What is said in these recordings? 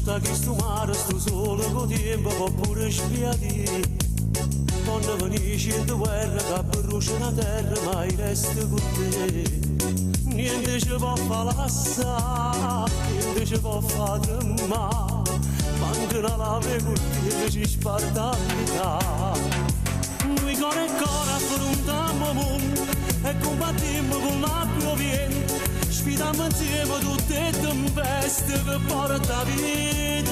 sotto questo mare, sto solo con tempo, può pure spiati. Quando finisci in guerra, che brucia la terra, mai resta con te. Niente ci può fare lassare, niente ci può fare male, manca la lave con te ci sparta la vita. Noi cuore e cuore affrontiamo il mondo e combattiamo con l'acqua vento, sfidiamo insieme tutte le tempeste che porta vita.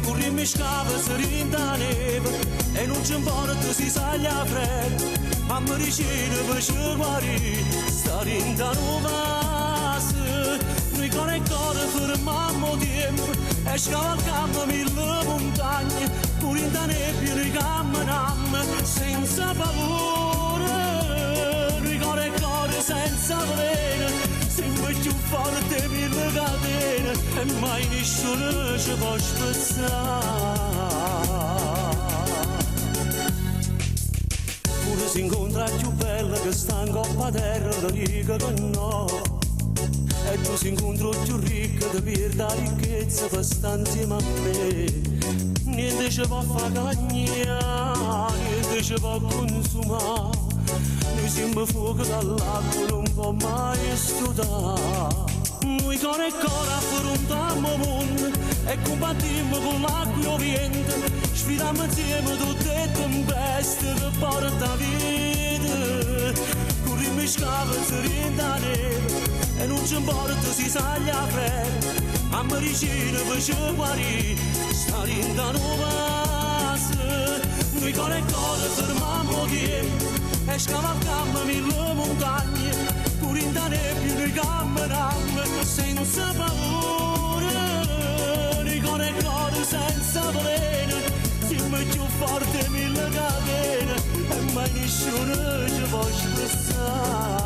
Corriamo in scava, si rinda neve e non ci importa si saglia freddo, ma mi riceve per ci guarire, sta rinda nuova. Noi cuore e cuore fermiamo tempo e scavalcamo mille montagne, pure in da nebbia noi camminiamo senza paura. Noi cuore e cuore senza veleno, siamo più forti mille catene e mai nessuno ci può spezzare. Pure si incontra più bella che sta in coppa a terra, la dica che no. E tu si incontra più ricca, ti perdi la ricchezza per stare insieme a me. Niente ci può fare cagnare, niente ci può consumare. Noi siamo fuoco dall'acqua, non può mai esplodere. Noi cuore e cuore affrontiamo il mondo e combattiamo con l'acqua vento, sfidiamo insieme tutte le tempeste che porta vita. Corriamo in scava, si rinda neve e non ci importa si saglia freddo, a medicina per ci guarire, sta rinda nuova. Noi cuore e cuore fermiamo tempo e scavalcammo mille montagne, pure in da nebbia noi camminiamo senza paura. Noi cuore e cuore senza veleno, siamo più forti mille catene e mai nessuno ci può spezzare.